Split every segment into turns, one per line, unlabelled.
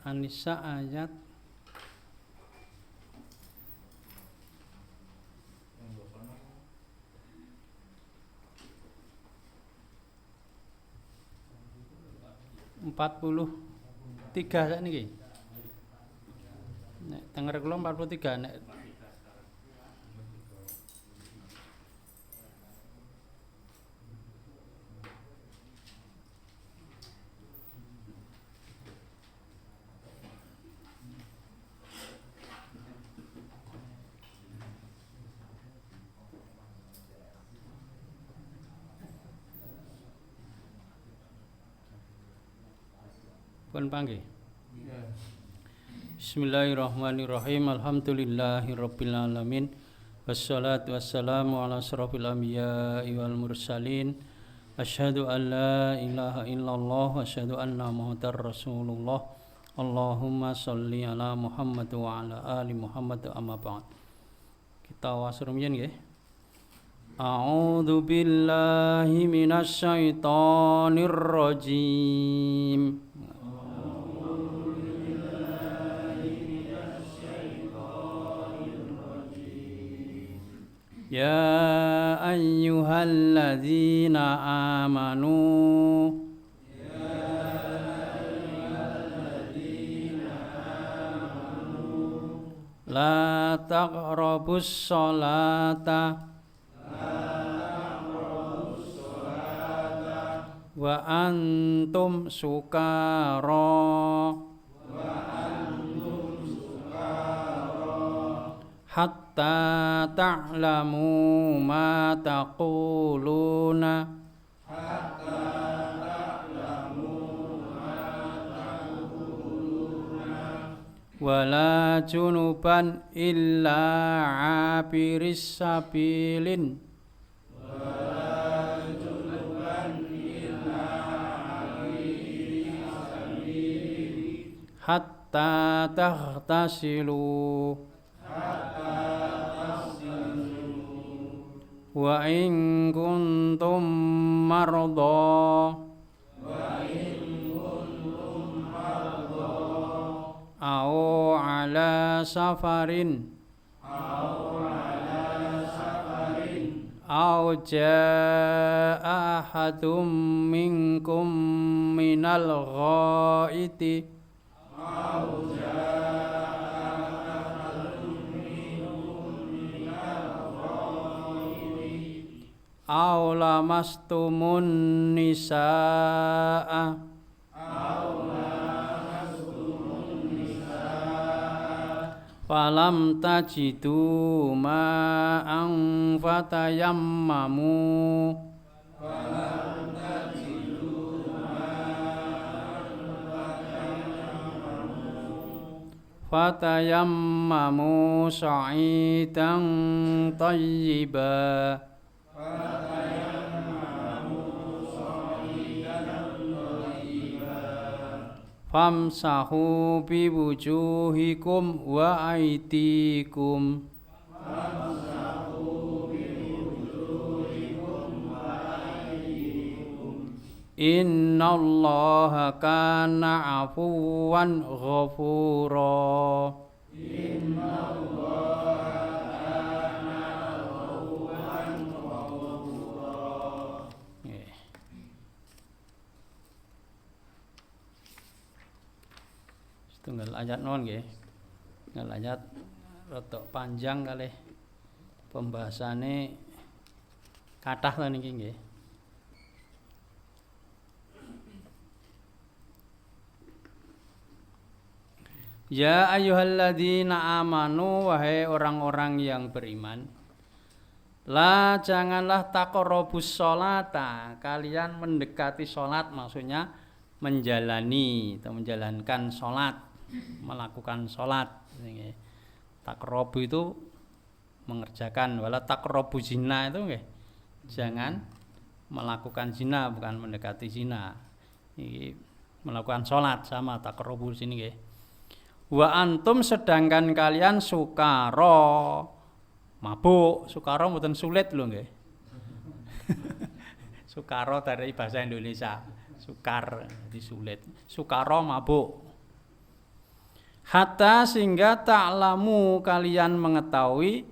An-Nisa ayat 43 sakniki. Nek tenger kula 43 nek pun panggih. Bismillahirrahmanirrahim. Alhamdulillahirabbil alamin. Wassalatu wassalamu ala asyrofil anbiya'i wal mursalin. Asyhadu an la ilaha illallah wa asyhadu anna muhammadar rasulullah. Allahumma sholli ala Muhammad wa ala ali Muhammad amma ba'd. Kita wasrumiyen nggih. A'udzu billahi minasy syaithanir rajim. Ya ayyuhalladzina amanu la taqrabus sholata wa antum sukara hatta ta'lamu ma taquluna wala junuban illa abiris sabilin hatta taghtasilu wa in kuntum marda aw ala safarin aw jaa ahadum minkum minal ghaiti aw lamastumun nisaa falam tajidu ma'an fatayammamu sa'idan tayyiba famsahu biwujuhikum wa aydikum innallaha kana afuwan ghafura. Tunggal ayat non nggih. Tunggal ayat rada panjang kalih pembahasane kathah to niki nggih. Ya ayyuhalladzina amanu, wahai orang-orang yang beriman. La janganlah taqrabus sholata, kalian mendekati sholat, maksudnya menjalani atau menjalankan sholat, melakukan sholat. Taqrabu itu mengerjakan, wala taqrabu zina itu nggih. Jangan melakukan zina, bukan mendekati zina. Ini melakukan sholat sama taqrabu sini nggih. Wa antum sedangkan kalian sukara, mabuk. Sukara mboten sulit lho nggih. Sukara dari bahasa Indonesia. Sukar, jadi sulit. Sukara mabuk. Hatta sehingga ta'lamu kalian mengetahui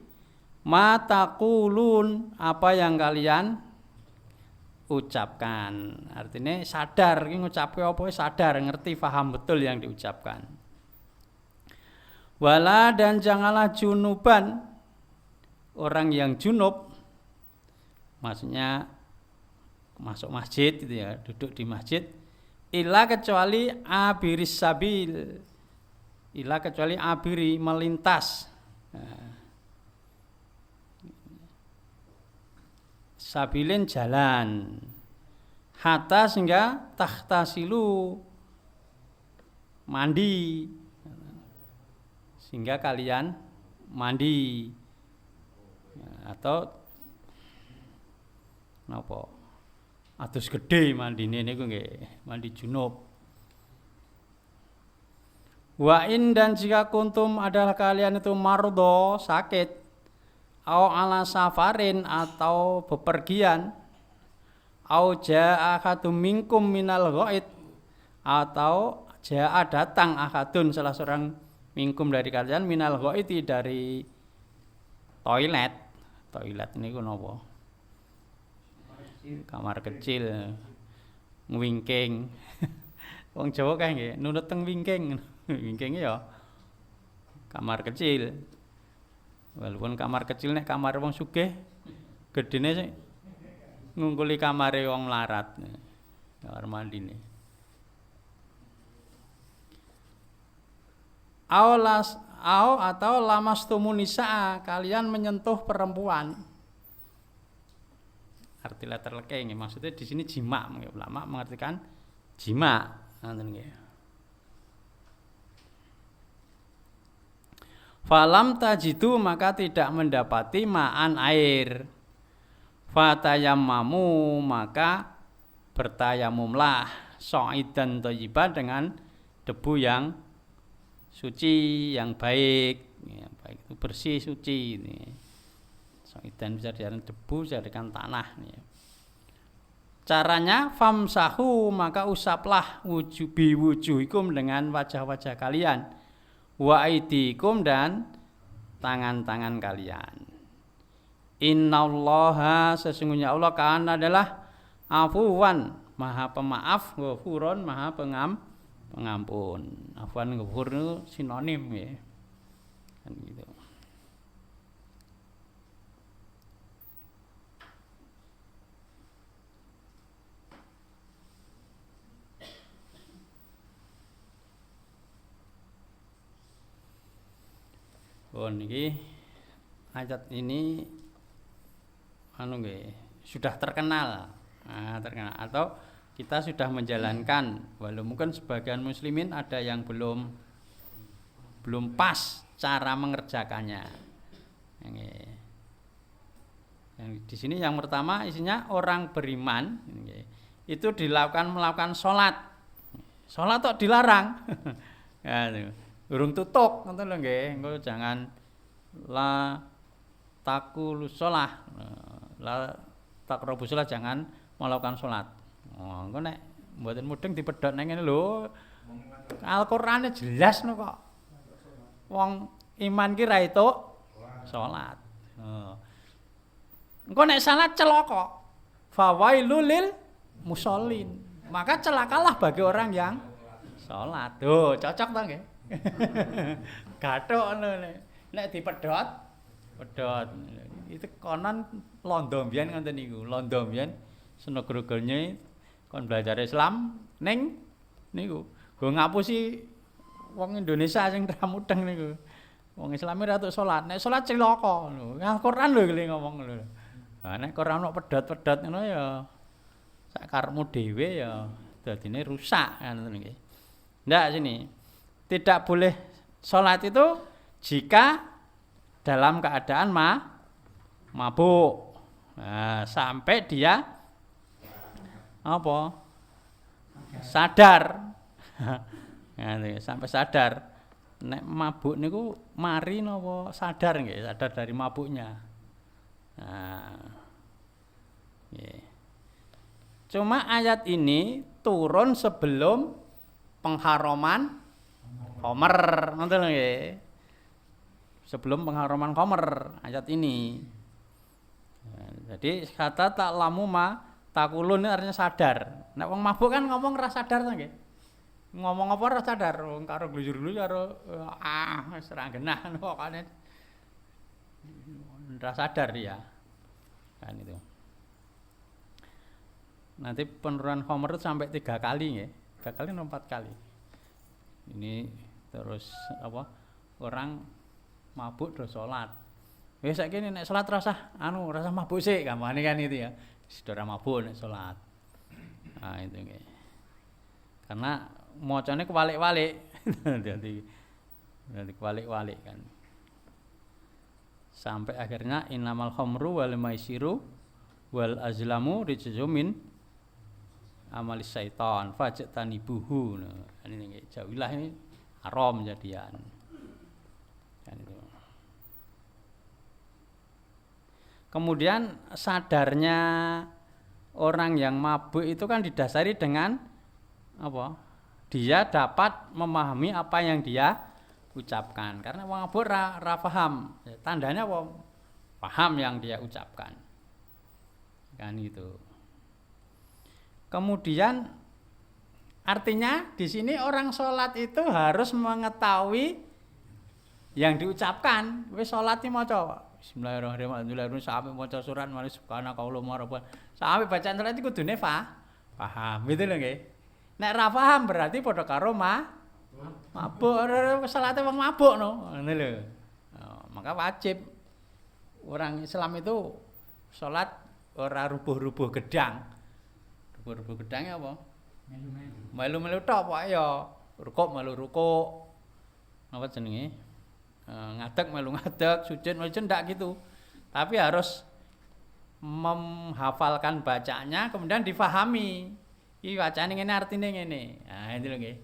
ma taqulun apa yang kalian ucapkan. Artinya sadar iki ngucapke apa sadar, ngerti, paham betul yang diucapkan. Wala dan janganlah junuban, orang yang junub maksudnya masuk masjid gitu ya, duduk di masjid, illa kecuali abiris sabil, illa kecuali abiri melintas. Sabilin jalan. Hatta sehingga tahtasilu mandi. Sehingga kalian mandi. Atau napa? Atus gede mandine niku nggih, mandi junub. Wa in dan jika kuntum adalah kalian itu mardo sakit, au ala safarin atau bepergian, au jaa ahadum minkum minal ghaid, atau jaa datang ahadun salah seorang minkum dari kalian minal ghaiti dari toilet. Toilet niku napa? Kamar kecil, ngwingking. Wong Jawa kae nggih, nunut teng wingking. Wingking ya kamar kecil. Walaupun kamar kecil nek kamar wong sugih, gedene ngungkuli kamare wong melarat. Kamar mandine. Atau lamastumunisa, kalian menyentuh perempuan. Arti letter leke nggih, maksudnya di sini jima, ulama mengartikan jima, ngoten nggih. Falam tajidu maka tidak mendapati ma'an air. Fatayammamu maka bertayamumlah so'idan thayyiban dengan debu yang suci, yang baik. Yang baik itu bersih, suci ini. So'idan bisa dijadikan debu, bisa dijadikan tanah. Caranya famsahu maka usaplah wujuhikum dengan wajah-wajah kalian, wa aidikum dan tangan-tangan kalian. Innallaha sesungguhnya Allah kana adalah afuwan maha pemaaf, ghafurun maha pengampun. Afwan ghafur itu sinonim ya. Kan gitu. Oh niki ayat ini sudah terkenal. Terkenal atau kita sudah menjalankan, walau mungkin sebagian muslimin ada yang belum pas cara mengerjakannya. Yang di sini yang pertama isinya orang beriman itu melakukan sholat. Sholat kok dilarang. Urung tutuk ngoten lho nggih, engko jangan la taqulu shalah. La taqrabu shalah, jangan melakukan salat. Oh, engko nek mboten mudeng dipedhot nang ngene lho. Al-Qur'ane jelas no kok. Wong iman ki ra entuk salat. Engko nek salat celaka. Fawailul lil musallin. Maka celakalah bagi orang yang salat. Tuh, cocok to nggih? Gathuk ngono nek dipedhot itu konon londo mbiyen ngoten niku. Londo mbiyen senegara-negarane kon belajar Islam ning niku go ngapusi wong Indonesia sing ra mudeng niku. Wong Islam ora tuk salat, nek salat cilaka lho. Al-Qur'an lho iki ngomong lho. Ha nek ora ono pedhot-pedhot ngono ya sak karepmu dhewe ya dadine rusak ngoten nggih. Ndak sini. Tidak boleh sholat itu jika dalam keadaan mabuk. Nah, sampai dia apa? Sadar. Nah, sampai sadar. Nek mabuk niku mari napa sadar nggih, sadar dari mabuknya. Nah. Cuma ayat ini turun sebelum pengharaman khamr, ngoten lho nggih. Sebelum pengharaman khamr ayat ini. Jadi kata tak lamu ma takulun ini artinya sadar. Nek wong mabuk kan ngomong ora sadar to nggih. Ngomong apa ora sadar, wong karo glujur-glujur karo wis ora genah pokoknya ora sadar ya. Kan itu. Nanti penurunan khamr itu sampai 3 kali nggih. 3 kali atau 4 kali. Ini terus apa? Orang mabuk terus salat. Wis saiki nek salat rasah rasah mabuk sik gampangane kan itu ya. Sedora mabuk nek salat. Nah, itu nggih. Karena macane kewalik-walik. Dadi kewalik-walik kan. Sampai akhirnya innamal khamru wal maisiru wal azlamu rijzum min amalis syaitan fajtanibuhu. Nah, ini nggih jauhilah ini haram jadian. Kan itu. Kemudian sadarnya orang yang mabuk itu kan didasari dengan apa? Dia dapat memahami apa yang dia ucapkan. Karena wong mabuk ra paham. Tandanya apa? Paham yang dia ucapkan. Kan itu. Kemudian artinya di sini orang sholat itu harus mengetahui yang diucapkan. Wis sholat iki maca Bismillahirrahmanirrahim sampai maca surat mari subhanakallahumma wa rabbana. Sampai bacaan salat iku kudune paham. Gitu lho nggih. Nek ra paham berarti padha karo mabuk. Salate wong mabuk no. Ngono lho. Maka wajib orang Islam itu salat ora rubuh-rubuh gedang. Rubuh-rubuh gedangnya apa? Melu-melu tok pokoke ya. Rukuk melu rukuk. Napa jenenge? Ngadeg melu ngadeg, sujud melu ndak gitu. Tapi harus menghafalkan bacaannya kemudian difahami. Iki bacane ngene artine ngene. Nah, itu lho nggih.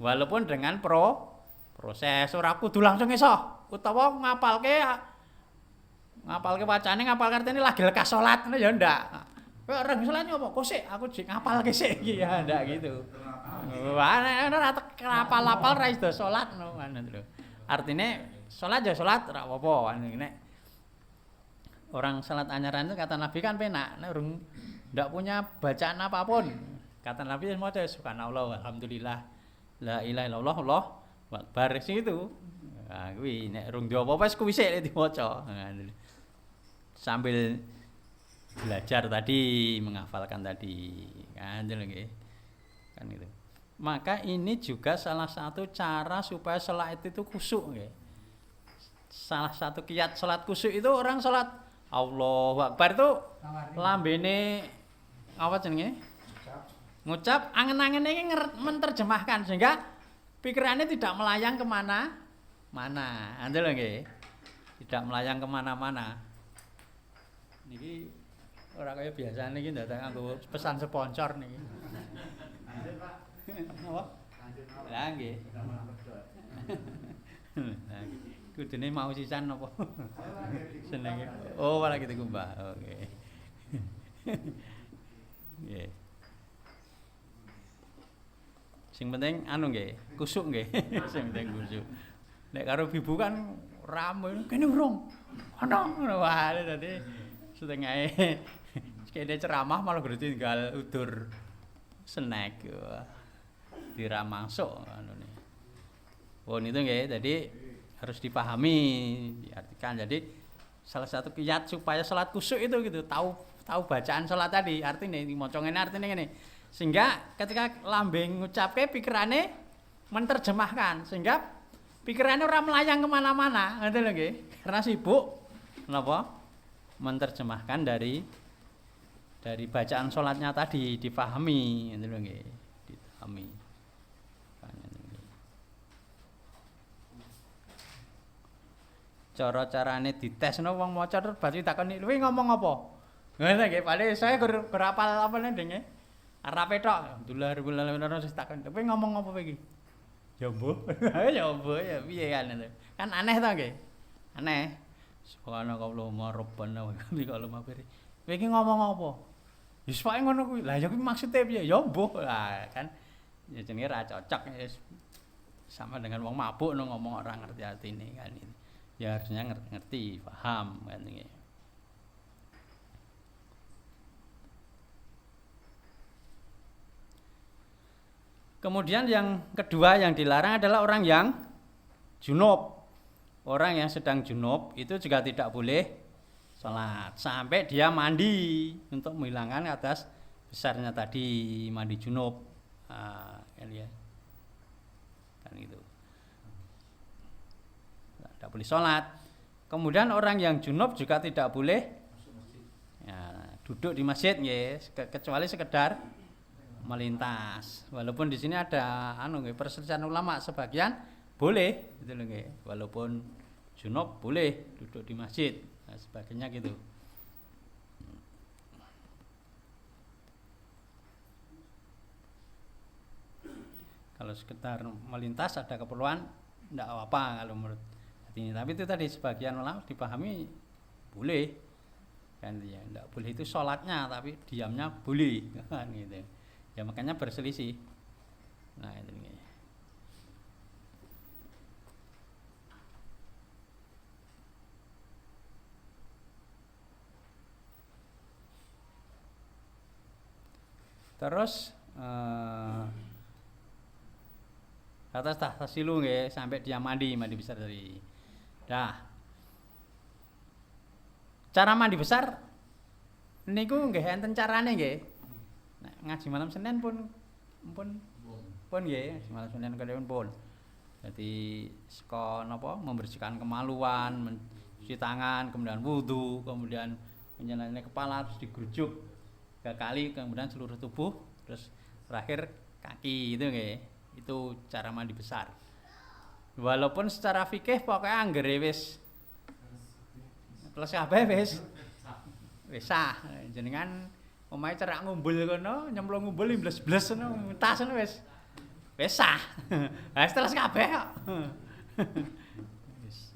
Walaupun dengan proses ora kudu langsung iso utawa ngapalke bacane ngapal artine lagi lekas salat ngono ya ndak. Kowe ora salat opo? Kok sik aku jek ngapalke sik iki ya ndak gitu. Wah ora apal-apal ra iso salat ngono lho. Artinya salat ya salat ora apa-apa nek orang salat anyaran itu kata Nabi kan penak nek urung ndak punya bacaan apapun. Kata Nabi maca subhanallah alhamdulillah la ilaha illallah Allah akbar itu. Nah kuwi nek urung duwe apa-apa wis kuwi sik diwaca. Sambil belajar tadi menghafalkan tadi kan nggih. Kan itu. Maka ini juga salah satu cara supaya salat itu khusyuk nggih. Salah satu kiat salat khusyuk itu orang salat Allahu Akbar itu lambene apa jenenge? Ngucap angen-angen ini menerjemahkan sehingga pikirannya tidak melayang kemana-mana. Anda lho nggih. Tidak melayang kemana-mana. Niki ora kaya biasane iki ndak nganggo pesan sponsor niki. Apa? Lah nggih. Kudune mau sisan apa? Senenge. Oh, malah gitu Mbak. Oke. Nggih. Sing penting anu nggih, kusuk nggih. Sing penting kusuk. Nek karo bibu kan rame kene urung. Ana wah dadi setengah kene ceramah malah berarti tinggal udur snack. Diramasuk anune. Oh itu nggih, jadi harus dipahami, diartikan. Jadi salah satu kiat supaya salat khusyuk itu gitu, tahu bacaan salat tadi, artinya maca ngene artine ngene. Sehingga ketika lambeng ngucapke pikirane menerjemahkan sehingga pikirannya ora melayang kemana-mana, ngoten lho nggih. Karena sibuk napa? Menerjemahkan dari bacaan salatnya tadi dipahami, ngoten lho nggih. Dipahami. Cara-carane ditesno wong maca terus baca takoni, "Kuwi ngomong apa?" Ngono nggih, padahal saya gur apal apa ndenge. Arape tok, Alhamdulillah rabbil alamin terus takon, "Kuwi ngomong apa iki?" Ya mbuh. Ya mbuh ya piye kan itu. Kan aneh to nggih. Aneh. Subhanakallahumma rabbana wa bihamdika Allahumma barik. Kowe iki ngomong apa? Ya pokoke ngono kuwi. Lah ya kuwi maksude piye? Ya mbuh. Lah kan ya jenenge ra cocok sama dengan wong mabuk no ngomong orang ngerti artine kan itu. Ya harusnya ngerti, paham kan ini. Kemudian yang kedua yang dilarang adalah orang yang junub. Orang yang sedang junub itu juga tidak boleh sholat sampai dia mandi untuk menghilangkan atas besarnya tadi mandi junub. Kan ya. Kan itu. Tidak boleh sholat. Kemudian orang yang junub juga tidak boleh ya, duduk di masjid ya, kecuali sekedar melintas. Walaupun di sini ada perselisihan ulama, sebagian boleh gitu loh nggih. Walaupun junub boleh duduk di masjid. Nah, sebagainya gitu. Kalau sekedar melintas ada keperluan enggak apa-apa kalau menurut ini. Tapi itu tadi sebagian ulama dipahami boleh. Kan ya, enggak boleh itu sholatnya tapi diamnya boleh kan gitu. Ya makanya berselisih. Nah, itu nih. Terus atas tahtasilu nggih sampai dia mandi besar tadi. Dah. Cara mandi besar niku nggih enten carane nggih. Nah, ngaji malam Senin pun nggih, malam Senin kadang pun. Jadi saka napa membersihkan kemaluan, mencuci tangan, kemudian wudu, kemudian menyenangkan kepala terus digrujuk 3 kali, kemudian seluruh tubuh, terus terakhir kaki itu nggih. Itu cara mandi besar. Walaupun secara fikih pokoknya anggere wis terus kabeh wis sah. Jenengan omahe cerak ngumbul kono, nyemplung ngumbul imbles-bles ngono, tas ngono wis sah. Lah terus kabeh kok. Wis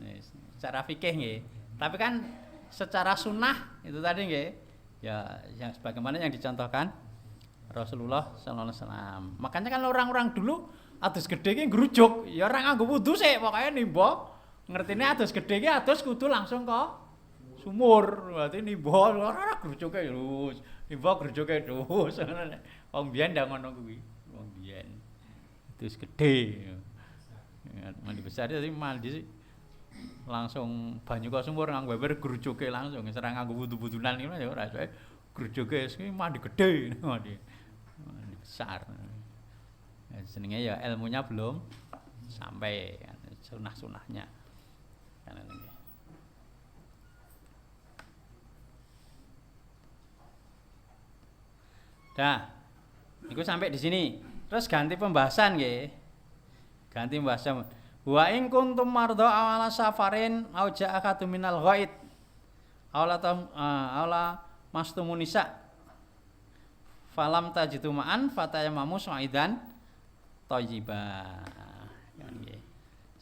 secara fikih nggih. Tapi kan secara sunnah itu tadi nggih. Ya yang sebagaimana yang dicontohkan Rasulullah sallallahu alaihi wasallam. Makanya kan orang-orang dulu adus gedhe ki ngrujuk, ya ora nganggo wudu sik, pokoke nimba ngertine adus gedhe ki adus kudu langsung kok sumur. Berarti nimba ora grujuke terus. Nimba grujuke terus. Wong biyen ndak ngono kuwi. Wong biyen adus gedhe. Mandi besar jadi mandi langsung banyu kok sumur nganggo beber grujuke langsung, serang nganggo wudu-wudunan iki ya ora iso. Grujuke iki mandi gedhe, mandi besar. Ya, senengnya ya ilmunya belum sampai sunah-sunahnya. Kan ini. Dah. Iku sampai di sini. Terus ganti pembahasan nggih. Ganti pembahasan. Wa in kuntum mardha awala safarin au ja'aka minal ghaid. Aula mastumunisa. Falam tajidu ma'an fatayamamu sa'idan thayyiba.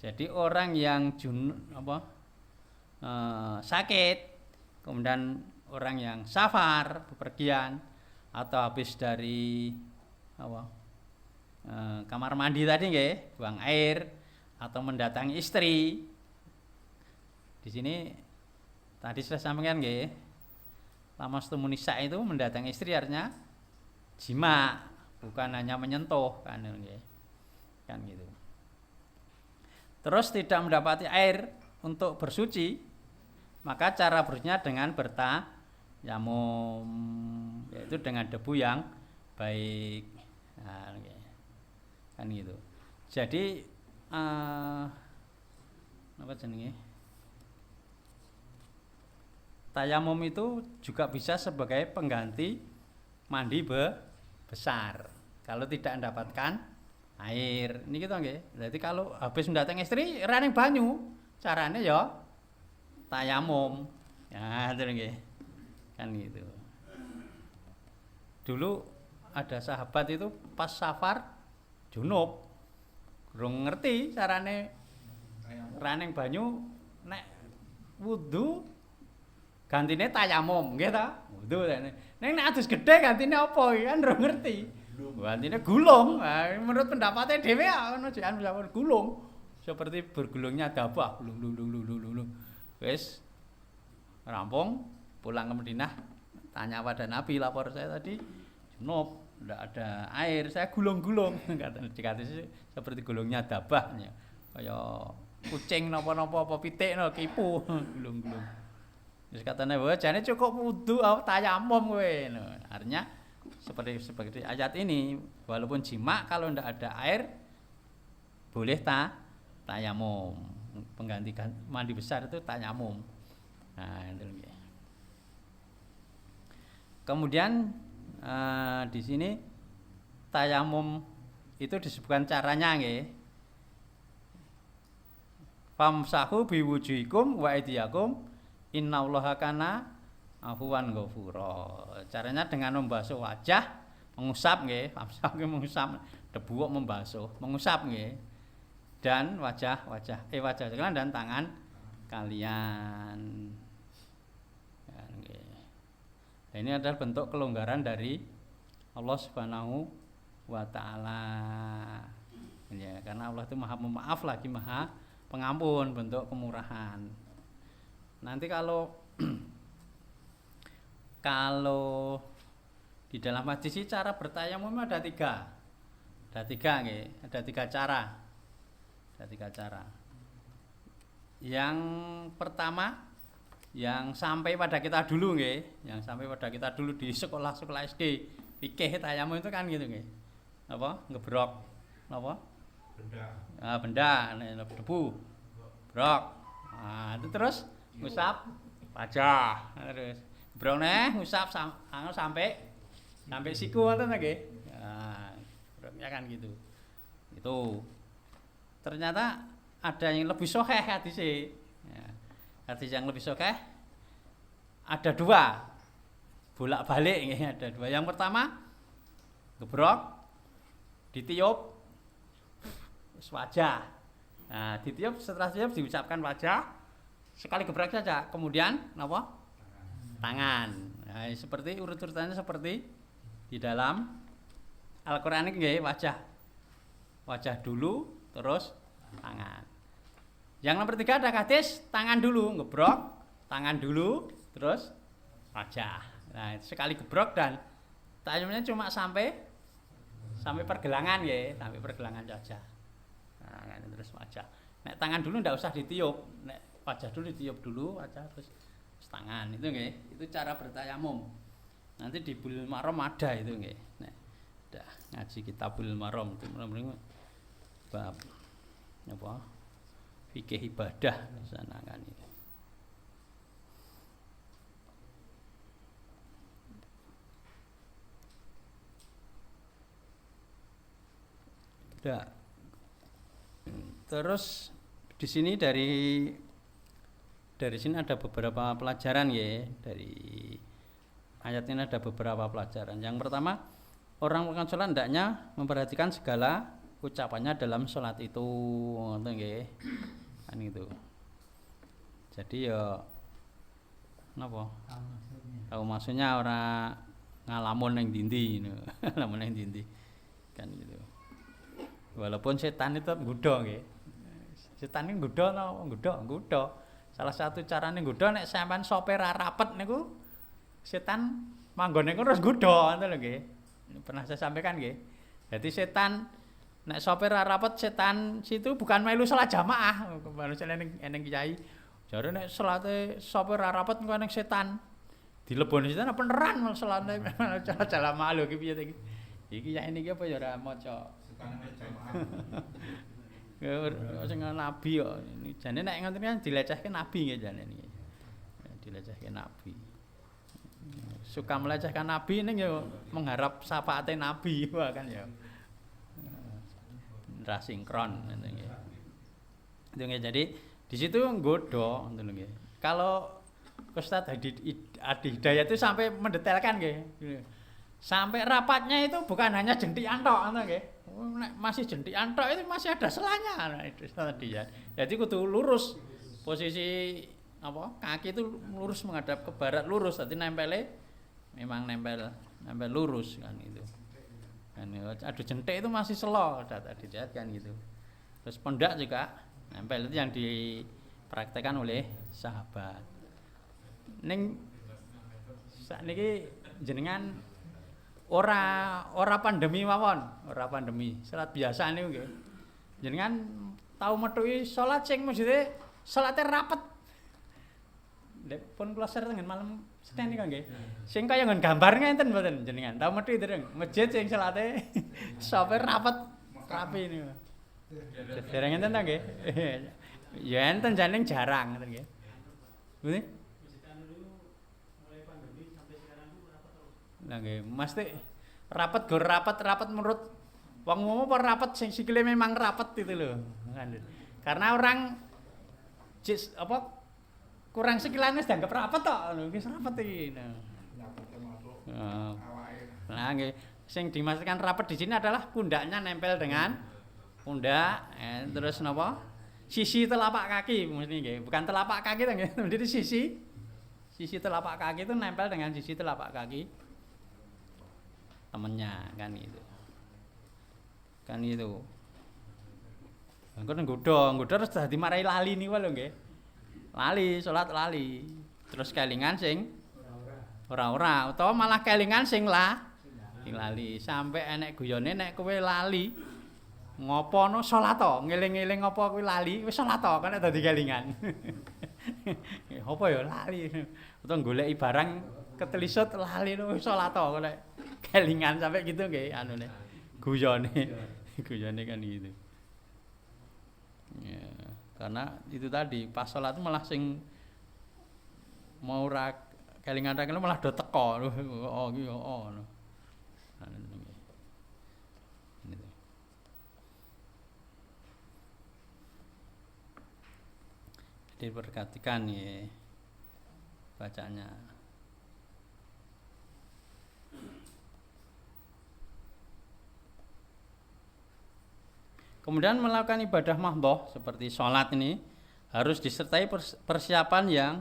Jadi orang yang sakit, kemudian orang yang safar, bepergian atau habis dari kamar mandi tadi nggih, buang air atau mendatangi istri. Di sini tadi sudah sampaikan nggih. Lamastumunisa itu mendatangi istri artinya jima, bukan hanya menyentuh kan nggih. Kan gitu. Terus tidak mendapati air untuk bersuci, maka cara bersucinya dengan bertayamum, yaitu dengan debu yang baik. Nah, kan gitu. Jadi apa jenenge? Tayamum itu juga bisa sebagai pengganti mandi besar. Kalau tidak mendapatkan air, ini gitu nggih. Berarti kalau habis mendatangi istri raneng banyu, caranya ya tayamum. Ya, itu nggih. Kan gitu. Dulu ada sahabat itu pas safar junub. Durung ngerti carane raneng banyu nek wudu gantine tayamum nggih ta? Wudu nek adus gedhe gantine apa kan durung ngerti. Wah, intine gulung. Nah, menurut pendapatnya dhewe ngono jikan gulung. Seperti bergulungnya dabah, gulung. Wis rampung, pulang ke Madinah, tanya pada Nabi, lapor saya tadi junub, enggak ada air, saya gulung-gulung. Kata seperti gulungnya dabah, kayak kucing napa-napa apa pitik no kipu, gulung-gulung. Terus katanya bahwa jane cukup wudu tayamum kowe. Artinya seperti ayat ini, walaupun jima kalau ndak ada air boleh tayamum. Pengganti mandi besar itu tayamum. Nah, itu. Kemudian di sini tayamum itu disebutkan caranya nggih. Famsahu biwujuhikum wa aydiyakum innallaha kana afuwan ghafura. Caranya dengan membasuh wajah, mengusap nggih, famsahu mengusap, debu membasuh, mengusap nggih. Dan wajah sekalian dan tangan kalian. Nah, ini adalah bentuk kelonggaran dari Allah Subhanahu wa taala. Ya, karena Allah itu Maha Pemaaf lagi Maha Pengampun, bentuk kemurahan. Nanti kalau di dalam hadis ini cara bertayamum ada tiga nggih, ada tiga cara. Yang pertama yang sampai pada kita dulu nggih, di sekolah SD fikih tayamum itu kan gitu nggih. Apa? Ngebrok. Apa? Benda. Debu. Brok. Nah, itu terus ngusap wajah. Terus brok ngusap sampai siku ngoten nggih. Nah, broknya kan gitu. Itu. Ternyata ada yang lebih sahih hadisnya. Ya, hadis yang lebih sahih ada dua, bolak-balik ada dua. Yang pertama gebrok, ditiup wajah. Nah, ditiup, setelah ditiup diucapkan wajah, sekali gebrek saja. Kemudian apa? Tangan. Nah, seperti urut-urutannya seperti di dalam Al-Qur'an ini nggih, wajah dulu, terus tangan. Yang nomor 3 ada hadis tangan dulu, ngebrok, tangan dulu, terus wajah. Nah, itu sekali gebrok dan tayamumnya cuma sampai pergelangan ya, sampai pergelangan saja. Nah, terus wajah. Nek tangan dulu ndak usah ditiup, nek wajah dulu ditiup dulu, wajah terus tangan. Itu nggih, itu cara bertayamum. Nanti di Bulughul Maram ada itu nggih. Nek dah ngaji Kitabul Maram itu mulai bab apa? Fikih ibadah sana kan itu. Dah. Terus di sini dari sini ada beberapa pelajaran ya, dari ayat ini ada beberapa pelajaran. Yang pertama, orang melakukan sholat hendaknya memperhatikan segala ucapannya dalam sholat itu, nggih. Kan gitu. Jadi ya napa? Tahu maksudnya ora ngalamun ning ndi ngalamun ning ndi. Kan gitu. Walaupun setan itu nggodha nggih. Setan iki nggodha. Salah satu carane nggodha nek sampean sope ra rapet niku setan manggon niku terus nggodha ngoten lho nggih. Pernah saya sampaikan nggih. Jadi setan nek sopir rapat setan situ bukan melu salat jamaah, manusia eneng kiai. Jare nek salate sopir rapat engko eneng setan. Dileboni setan beneran salate jamaah lho iki piye iki. Iki ya ini apa ya ora maca. Sing nabi kok. Jane nek ngoten kan dilecehke nabi nggih jane niki. Dilecehke nabi. Suka melecehkan nabi ning ya mengharap syafaate nabi wah kan ya. Ra sinkron nggih. Itu nggih. Jadi di situ nggodha ngoten nggih. Kalau Ustaz Adi Hidayat itu sampai mendetailkan nggih. Sampai rapatnya itu bukan hanya jentikan tok ngoten nggih. Nek masih jentikan tok itu masih ada selanya. Nah, itu tadi ya. Jadi kudu lurus posisi apa? Kaki itu lurus menghadap ke barat lurus. Dadi nempel lurus kan itu. Kan adu jentik itu masih slow tadi kan gitu. Terus pundak juga nempel, itu yang dipraktekkan oleh sahabat. Ning sakniki jenengan ora pandemi mawon, ora pandemi. Salat biasa niku nggih. Jenengan tau metuki salat sing mesti salate rapet. Nek pun kula share tengen malam Senin niku nggih. Sing kaya nggon gambar ngenten mboten jenengan. Tau metuki dereng masjid sing salate sape rapet rapi niku. Dereng enten ta nggih? Ya enten jane jarang ngoten nggih. Nggih. Lah nggih, mesti rapet go rapet menurut wong umum apa rapet sing sikile memang rapet itu lho. Karena orang kurang sikilane wis dianggap rapet tok lho, wis rapet iki. Nah, nggih, sing dimaksudkan rapet di sini adalah pundaknya nempel dengan pundak, terus napa? Sisi telapak kaki mesti nggih, bukan telapak kaki to nggih, jadi sisi telapak kaki itu nempel dengan sisi telapak kaki temennya kan itu engko nggodha terus dadi marai lali niku lho nggih salat lali terus kelingan sing ora utawa malah kelingan sing lali sampai enek guyone nek kowe lali ngopo salat to ngeling-eling apa kowe lali wis salat to kan dadi kelingan apa ya lali utawa goleki barang ketelisut lali wis salat to nek kelingan sampai gitu nggih anune guyone kan gitu ya karena itu tadi pas salat malah sing mau ra kelingan malah do teko oh iki ngono diperhatikan ya bacanya. Kemudian melakukan ibadah mahdhah seperti sholat ini harus disertai persiapan yang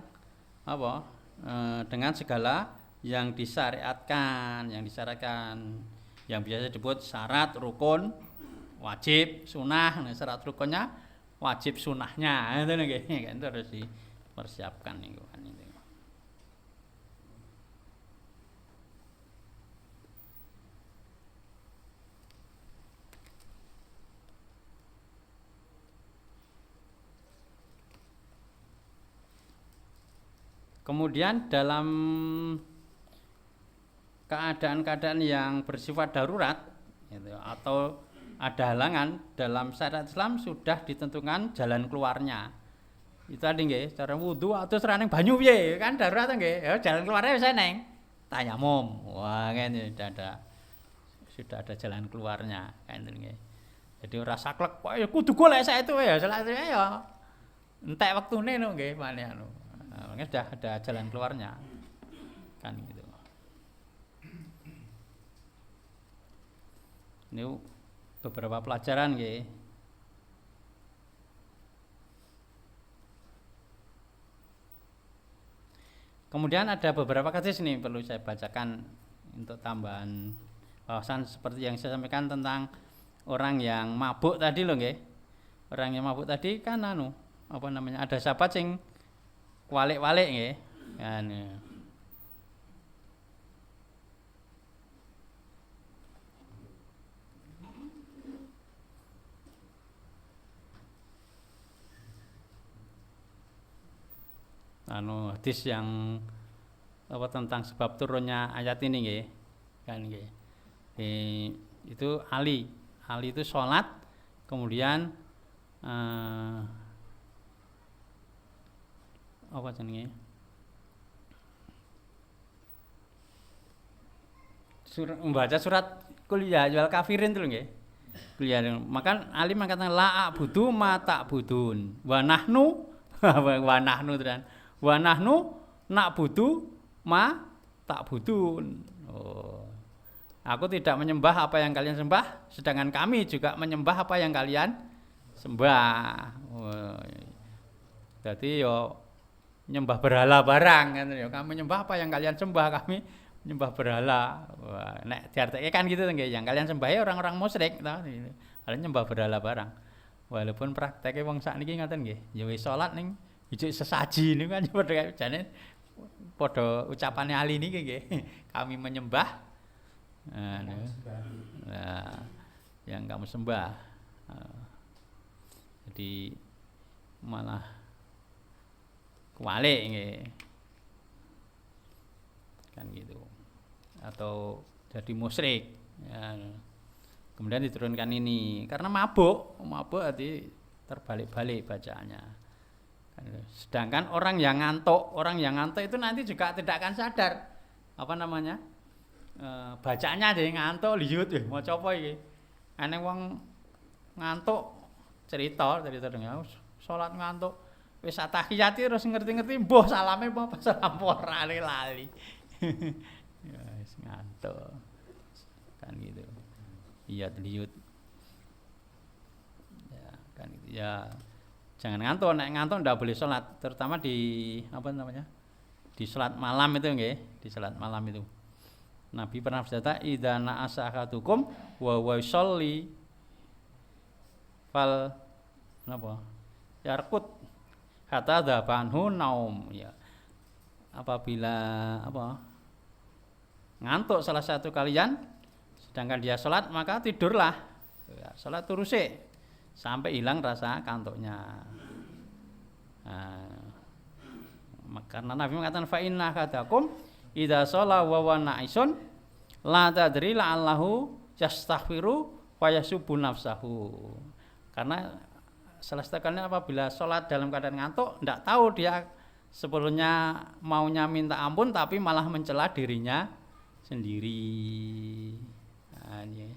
dengan segala yang disyaratkan, yang biasa disebut syarat, rukun, wajib, sunah. Nah, syarat rukunnya, wajib sunahnya, itu nggih, itu harus dipersiapkan niku kan itu. Kemudian dalam keadaan-keadaan yang bersifat darurat gitu, atau ada halangan dalam syariat Islam sudah ditentukan jalan keluarnya. Itu tadi nggih, cara wudu atau serane banyu piye kan darurat nggih. Ya jalan keluarnya wis eneng. Tayamum. Wah, kan sudah ada jalan keluarnya kan nggih. Jadi ora saklek kok ya kudu golek sak itu ya, salat ya. Entek wektune no nggih mane anu. Makanya sudah ada jalan keluarnya kan gitu. Ini beberapa pelajaran nggih. Kemudian ada beberapa hadis nih perlu saya bacakan untuk tambahan wawasan seperti yang saya sampaikan tentang orang yang mabuk tadi loh nggih. Orang yang mabuk tadi kan ada sahabat sing walik-walik nggih. Kan. Hadis yang tentang sebab turunnya ayat ini nggih. Kan nggih. Itu Ali itu sholat kemudian apa jenenge? Membaca surat Qul ya ayyuhal kafirin itu nggih. Qul ya. Maka Ali mengatakan la a'budu ma ta'budun wa nahnu dan wa nahnu na'budu ma ta'budun. Oh. Aku tidak menyembah apa yang kalian sembah, sedangkan kami juga menyembah apa yang kalian sembah. Oh. Jadi yo nyembah berhala barang kan ya. Kami nyembah apa yang kalian sembah, kami nyembah berhala. Wah, nek diartike kan gitu nggih, yang kalian sembah orang-orang musyrik to. Kalian nyembah berhala barang. Walaupun prakteknya wong sakniki ngoten nggih, ya wis salat ning ijuk sesaji niku kan padha jane padha ucapane ali niki nggih. Kami menyembah nah, yang kamu sembah. Jadi malah kewalik nggih. Kan gitu. Atau jadi musyrik. Ya. Kemudian diturunkan ini karena mabuk hati terbalik-balik bacaannya. Sedangkan orang yang ngantuk itu nanti juga tidak akan sadar apa namanya bacaannya jadi ngantuk liut maca apa iki. Ana wong ngantuk cerita dengar salat ngantuk wis tahiyat terus ngerti-ngerti mbuh salame apa salam ora lali. Ya wis ngantuk. Kan gitu. Iya liut. Ya kan gitu. Ya jangan ngantuk, nek ngantuk ndak boleh salat, terutama di apa namanya? Di salat malam itu nggih, di salat malam itu. Nabi pernah bersabda, "Idza na'asa ahadukum wa huwa yusolli fal napa? Yarqut hatta dzabanhu naum." Ya. Apabila apa? Ngantuk salah satu kalian sedangkan dia salat maka tidurlah. Ya, salat terusik sampai hilang rasa kantuknya. Karena Nabi mengatakan fa inna kadakum idza shalla wa huwa na'isun la tadri la'allahu yastaghfiru wa yasubbu nafsahu. Karena salah satu kalian apabila salat dalam keadaan ngantuk tidak tahu dia sebelumnya maunya minta ampun tapi malah mencela dirinya sendiri. Nah, ini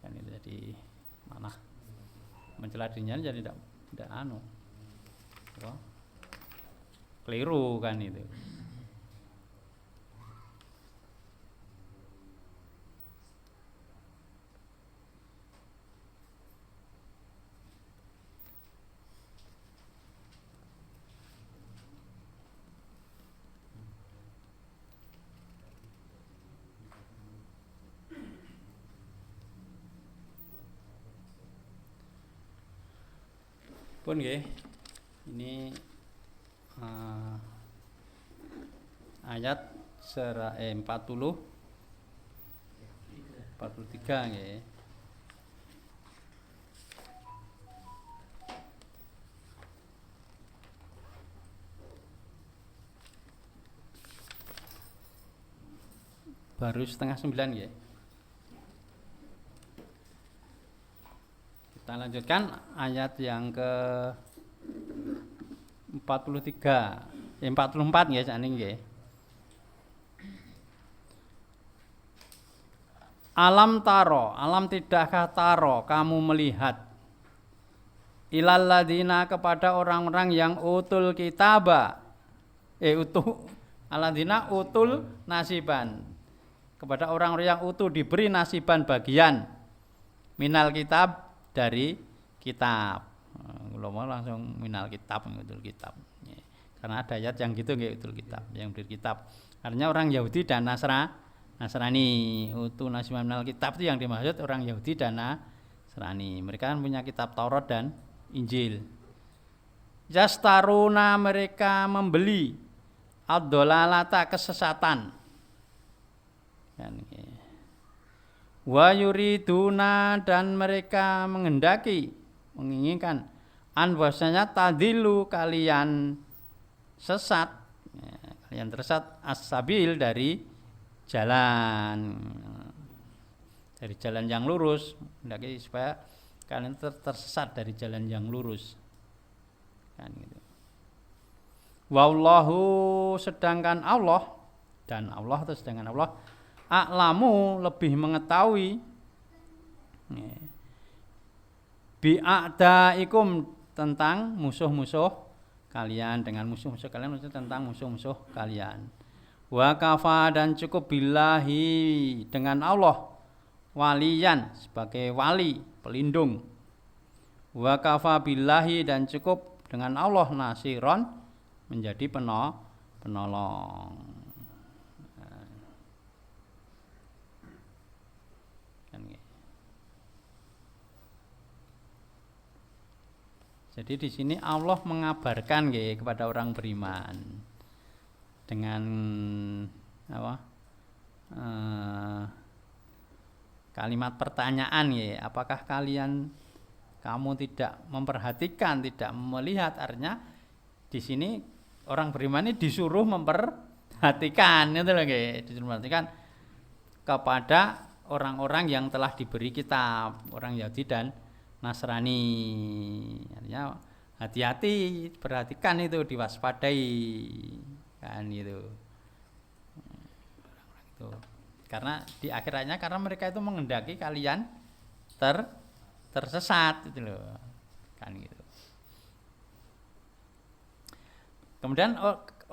kan itu jadi mana mencela dirinya jadi tidak anu apa? Keliru kan itu. Pun nggih. Ini ayat surah 43 nggih. Baru 8:30 nggih. Kita lanjutkan ayat yang ke 44 nggih sakniki nggih. Alam taro, alam tidakkah taro kamu melihat ilal ladina kepada orang-orang yang utul kitaba aladina utul nasiban kepada orang-orang yang utuh diberi nasiban bagian minal kitab dari kitab. Kalau mau langsung minal kitab utul kitab. Karena ada ayat yang gitu nggih utul kitab, yang beri kitab. Artinya orang Yahudi dan Nasrani utuh nasiban minal kitab itu yang dimaksud orang Yahudi dan Nasrani. Mereka kan punya kitab Taurat dan Injil. Yastaruna mereka membeli ad-dolalata kesesatan. Wa yuriduna dan mereka menginginkan bahwasanya tadilu kalian sesat, kalian tersesat as-sabil dari jalan yang lurus, hendaknya supaya kalian tersesat dari jalan yang lurus. Kan gitu. Wallahu sedangkan Allah a'lamu lebih mengetahui bi'a'daikum tentang musuh-musuh kalian dengan musuh-musuh kalian maksudnya tentang musuh-musuh kalian. Wa kafa dan cukup billahi dengan Allah waliyan sebagai wali pelindung. Wa kafa billahi dan cukup dengan Allah nasiron menjadi penolong. Jadi di sini Allah mengabarkan nggih kepada orang beriman dengan apa? Kalimat pertanyaan ya, apakah kamu tidak memperhatikan, tidak melihat? Artinya di sini orang beriman ini disuruh memperhatikan, itu loh nggih, disuruh memperhatikan kepada orang-orang yang telah diberi kitab, orang Yahudi dan Nasrani. Artinya hati-hati, perhatikan itu, diwaspadai kan gitu. Itu. Karena di akhiratnya karena mereka itu menghendaki kalian tersesat gitu loh. Kan gitu. Kemudian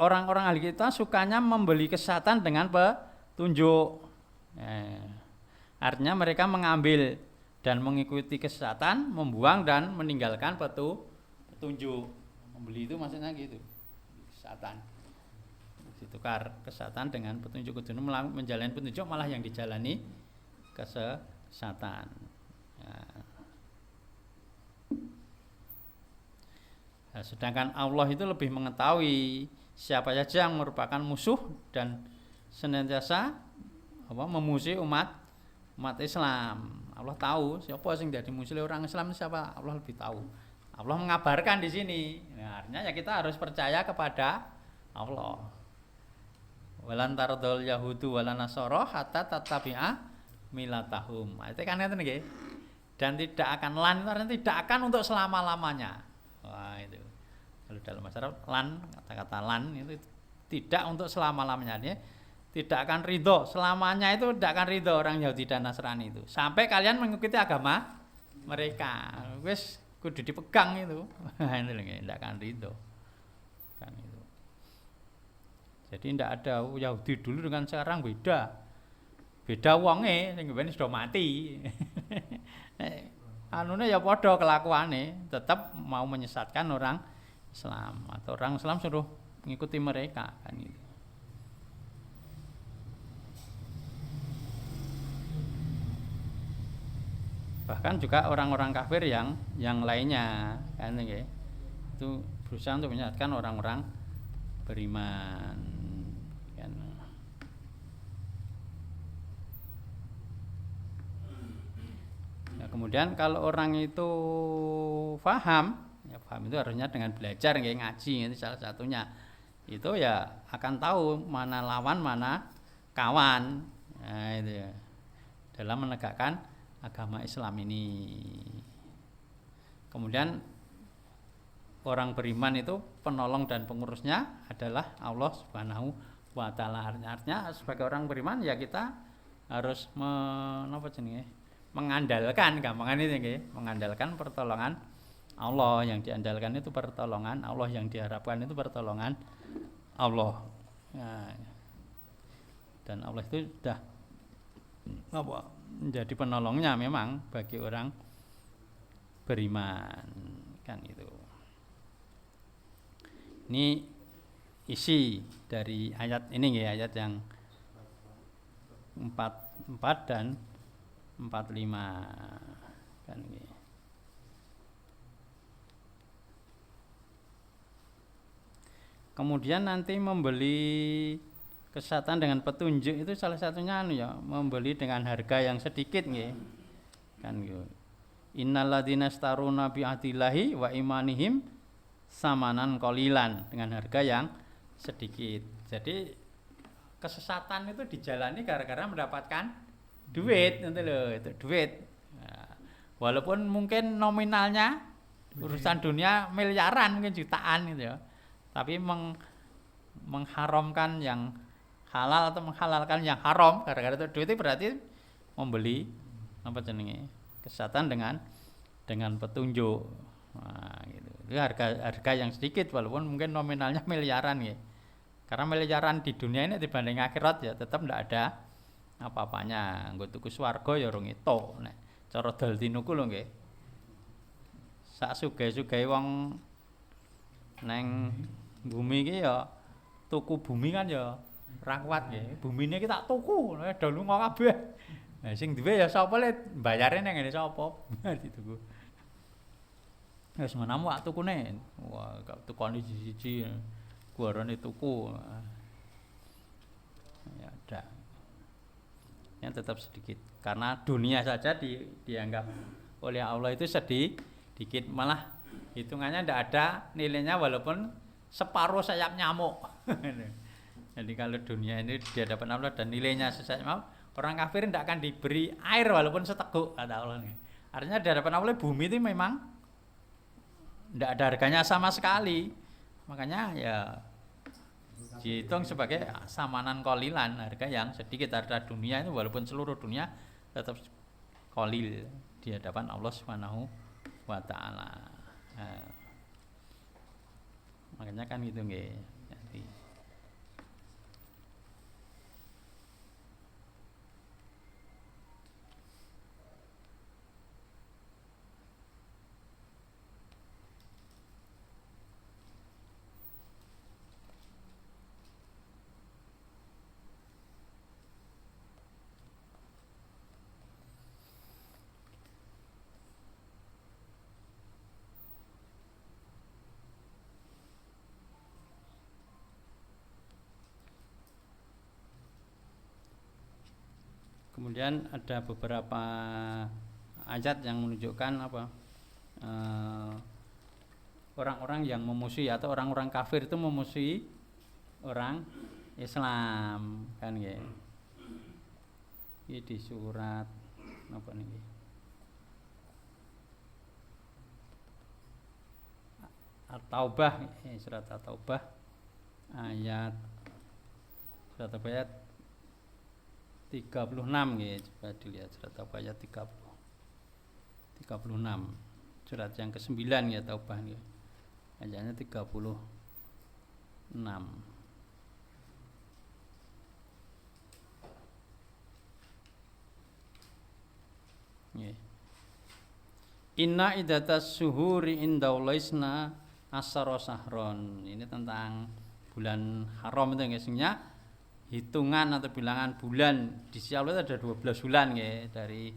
orang-orang ahli kita sukanya membeli kesesatan dengan petunjuk. Artinya mereka mengambil dan mengikuti kesesatan, membuang dan meninggalkan petunjuk. Membeli itu maksudnya gitu. Kesesatan. Ditukar kesesatan dengan petunjuk, menjalani petunjuk malah yang dijalani kesesatan. Nah, sedangkan Allah itu lebih mengetahui siapa saja yang merupakan musuh dan senantiasa memusuhi umat Islam. Allah tahu siapa yang jadi musuh orang Islam, siapa Allah lebih tahu. Allah mengabarkan di sini. Nah, artinya ya kita harus percaya kepada Allah. Walan tardul yahudu walan nasara hatta tattabi'a milatahum. Itu kan ngeten nggih. Dan tidak akan lan, artinya tidak akan untuk selama-lamanya. Wah, itu. Kalau dalam masyarakat lan, kata-kata lan itu tidak untuk selama-lamanya. Dia tidak akan ridho selamanya, itu tidak akan ridho orang Yahudi dan Nasrani itu. Sampai kalian mengikuti agama mereka. Wis kudu dipegang itu. Itu tidak akan ridho. Kan itu. Jadi tidak ada Yahudi dulu dengan sekarang beda. Beda wonge sing ben sudah mati. Anune ya padha kelakuane, tetap mau menyesatkan orang Islam atau orang Islam suruh mengikuti mereka kan itu. Bahkan juga orang-orang kafir yang lainnya kan nggih. Itu berusaha untuk menyesatkan orang-orang beriman kan. Nah, kemudian kalau orang itu paham itu harusnya dengan belajar nggih, ngaji itu salah satunya. Itu ya akan tahu mana lawan mana kawan. Nah, itu ya. Dalam menegakkan agama Islam ini. Kemudian orang beriman itu penolong dan pengurusnya adalah Allah Subhanahu wa taala. Artinya sebagai orang beriman ya kita harus mengandalkan, gampangan itu nggih, mengandalkan pertolongan Allah. Yang diandalkan itu pertolongan Allah, yang diharapkan itu pertolongan Allah. Nah, dan Allah itu sudah menjadi penolongnya memang bagi orang beriman kan itu. Ini isi dari ayat ini nggih, ayat yang 44 dan 45 kan nggih. Kemudian nanti membeli kesesatan dengan petunjuk itu salah satunya membeli dengan harga yang sedikit nggih. Kan nggih. Innal ladzina staruna bi ahdillahi wa imanihim samanan qalilan, dengan harga yang sedikit. Jadi kesesatan itu dijalani gara-gara mendapatkan duit, nanti loh, itu duit. Nah, walaupun mungkin nominalnya urusan dunia miliaran, mungkin jutaan gitu ya. Tapi mengharamkan yang halal atau menghalalkan yang haram gara-gara itu duit, itu berarti membeli kesesatan dengan petunjuk. Nah, gitu. Itu harga yang sedikit walaupun mungkin nominalnya miliaran ya. Karena miliaran di dunia ini dibanding akhirat ya tetap tidak ada apa-apanya. Nggo tuku swarga ya rung etuk nek cara dal tinuku lho nggih. Sak sugih-sugih wong neng bumi iki ya tuku bumi kan ya ora kuat nggih. Bumine iki tak tuku, do lunga kabeh. Nah sing duwe ya sapa le bayare nang ngene sapa dituku. Wis menamu wak tukune. Wah, gak tukone siji-siji. Guarane tuku. Ya ada. Yang tetap sedikit. Karena dunia saja dianggap oleh Allah itu sedikit, malah hitungannya tidak ada nilainya walaupun separuh sayap nyamuk. Jadi kalau dunia ini di hadapan Allah dan nilainya sesayap nyamuk, orang kafir tidak akan diberi air walaupun seteguk, kata Allah. Artinya di hadapan Allah bumi itu memang tidak ada harganya sama sekali. Makanya ya dihitung sebagai samanan kolilan, harga yang sedikit. Harga dunia itu walaupun seluruh dunia tetap kolil di hadapan Allah Subhanahu wa taala. Makanya kan gitu nggih. Jadi kemudian ada beberapa ayat yang menunjukkan orang-orang yang memusuhi atau orang-orang kafir itu memusuhi orang Islam kan ya. Ini di surat apa nih? At-Taubah, surat At-Taubah ayat 36 ya, coba dilihat surat Taubah ayat 36. Surat yang ke-9 ya Taubah ya. Ayatnya 36. Ya. Inna iddatas syuhuri indallahisna asyara sahron. Ini tentang bulan haram itu guysnya. Hitungan atau bilangan bulan di sisi Allah ada 12 bulan ya, dari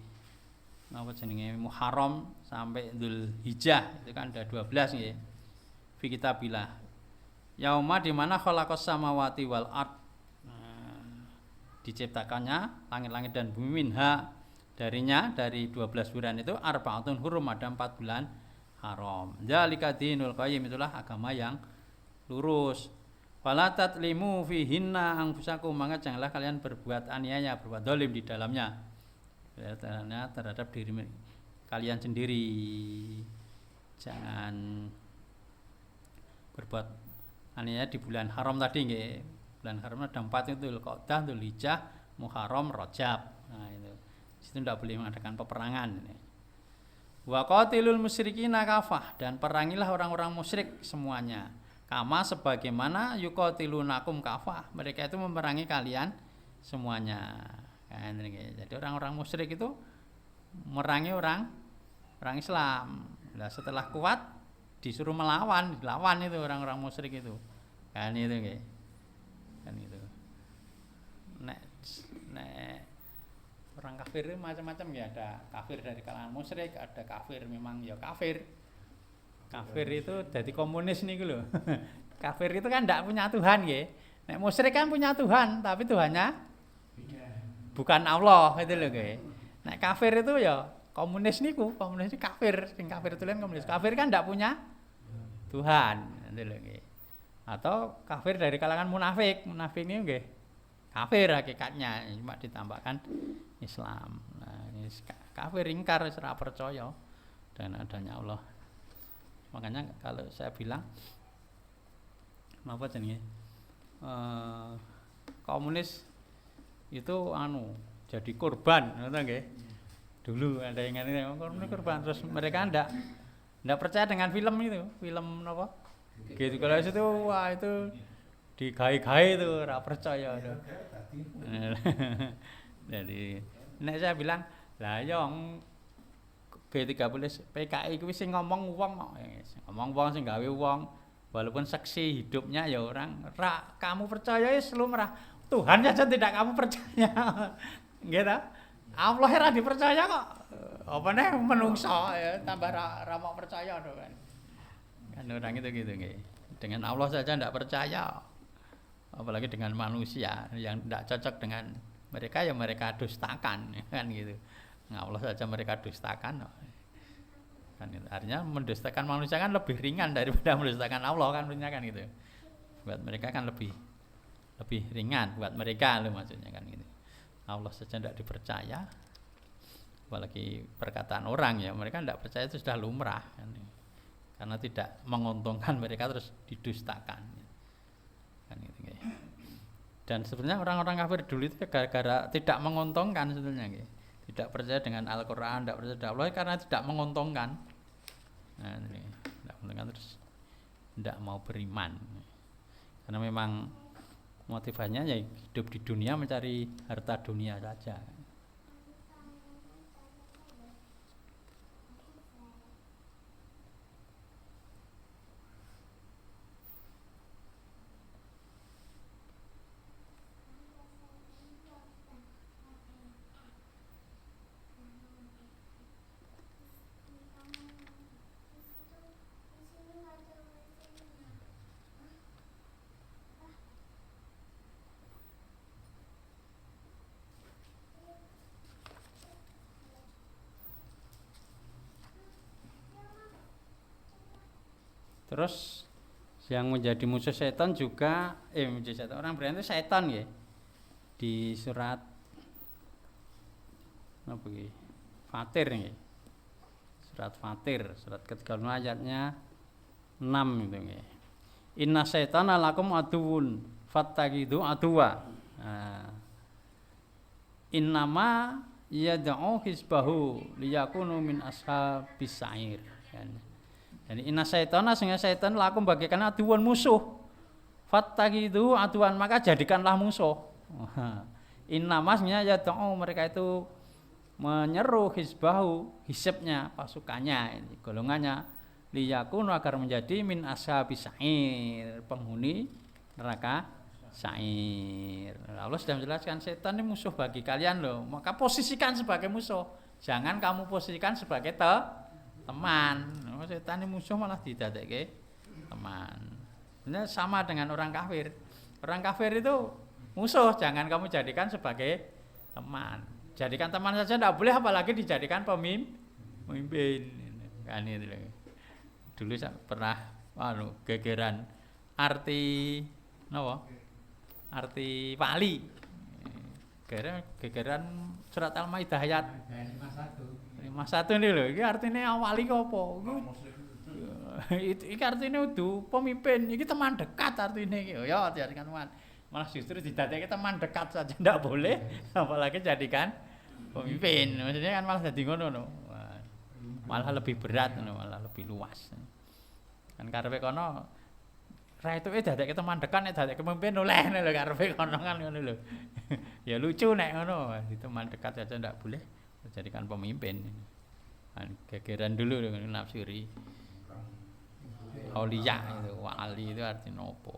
apa jenenge Muharram sampai Dzulhijjah itu kan ada 12 ya. Fi kitabillah. Yauma di mana khalaqas samawati wal ard. Diciptakannya langit-langit dan bumi minha darinya, dari 12 bulan itu arbaatun hurum, ada 4 bulan haram. Dzalika dinul qayyim, itulah agama yang lurus. Fala tatlimu fihinna anfusakum, maka janganlah kalian berbuat aniaya, berbuat zalim di dalamnya terhadap diri kalian sendiri. Jangan berbuat aniaya di bulan haram tadi nggih. Bulan haram ada 4 itu, Dzulqa'dah, Dzulhijjah, Muharram, Rajab. Nah itu. Di situ tidak boleh mengadakan peperangan. Wa qatilul musyrikina kafah, dan perangilah orang-orang musyrik semuanya. Kama sebagaimana yuqatilunakum kafah, mereka itu memerangi kalian semuanya. Jadi orang-orang musyrik itu merangi orang Islam. Nah, setelah kuat disuruh dilawan itu orang-orang musyrik itu. Kan itu nggih. Kan itu. Nek orang kafir itu macam-macam ya, ada kafir dari kalangan musyrik, ada kafir memang ya kafir. Kafir itu jadi komunis nih lho. Kafir itu kan tidak punya Tuhan ya. Nek musyrik kan punya Tuhan, tapi Tuhannya bukan Allah itu lho nggih. Nek kafir itu ya komunis niku, komunis itu kafir, sing kafir itu lain komunis. Kafir kan tidak punya Tuhan itu lho nggih. Atau kafir dari kalangan munafik. Munafik ini nggih kafir hakikatnya, cuma ditambahkan Islam. Nah, ini kafir ingkar, ora percaya dengan adanya Allah. Makanya kalau saya bilang apa jenenge komunis itu jadi korban, ngono nggih. Dulu ada yang ngene komunis korban, terus mereka ndak percaya dengan film itu, film apa? Gitu kalau itu wah itu digawe-gawe itu ora percaya itu. Jadi nek saya bilang lah yo G30 PKI kuwi sing ngomong wong sing gawe wong, walaupun saksi hidupnya ya orang. Kamu percaya ya lumrah. Tuhan saja tidak kamu percaya. Nggih ta? Allah ora dipercaya kok. Apa nih menungso ya tambah ra mau percaya to kan. Kan orang itu gitu nggih. Dengan Allah saja tidak percaya. Apalagi dengan manusia yang tidak cocok dengan mereka ya mereka dustakan kan gitu. Nah, Allah saja mereka dustakan. Kan itu. Artinya mendustakan manusia kan lebih ringan daripada mendustakan Allah kan maksudnya kan gitu. Buat mereka kan lebih ringan buat mereka loh maksudnya kan gitu. Allah saja tidak dipercaya. Apalagi perkataan orang ya mereka tidak percaya itu sudah lumrah kan. Karena tidak menguntungkan mereka terus didustakan. Kan gitu, gitu. Dan sebenarnya orang-orang kafir dulu itu gara-gara tidak menguntungkan sebetulnya gitu. Tidak percaya dengan Al-Quran, tidak percaya dengan Allah karena tidak menguntungkan. Nah, ini tidak menguntungkan terus tidak mau beriman. Karena memang motivasinya ya hidup di dunia mencari harta dunia saja. Terus yang menjadi musuh setan juga musuh setan orang beriman itu setan ya. Di surat apa iki? Fatir nggih. Surat Fatir, surat ke-36 ayatnya 6 itu nggih. Inna syaitana lakum aduwwun fattaqidu aduwa. Nah. Innama yad'u hisbahu liyakunu min ashabis sa'ir. Jadi inna syaitana sehingga syaitan lakum bagikan aduan musuh. Fattaqidu aduan maka jadikanlah musuh. Inna masnya yad'u mereka itu menyeru hisbahu hisabnya pasukannya ini golongannya liyakunu agar menjadi min ashabis sa'ir penghuni neraka sa'ir. Allah sudah menjelaskan setan ini musuh bagi kalian loh. Maka posisikan sebagai musuh. Jangan kamu posisikan sebagai teman. Setan ini musuh malah didadekke teman. Ini sama dengan orang kafir. Orang kafir itu musuh, jangan kamu jadikan sebagai teman. Jadikan teman saja tidak boleh apalagi dijadikan pemimpin. Kan itu. Dulu saya pernah gegeran arti napa? Arti wali. Gegeran surat Al-Maidah ayat 51 ini lho, iki artine wali ki apa? Iki artine kudu pemimpin, iki teman dekat artine iki. Ya jadikan teman. Malah justru didadekke teman dekat saja ndak boleh, apalagi jadikan pemimpin. Maksudnya kan malah jadi ngono no. Malah lebih berat no, malah lebih luas. Kan karepe kono ra etuke dadekke teman dekat nek dadekke pemimpin oleh lho karepe kono kan ngono lho. Ya lucu nek ngono, teman dekat saja ndak boleh dijadikan pemimpin. Gegeran dulu dengan nafsiri aulia itu, wali itu artinya apa?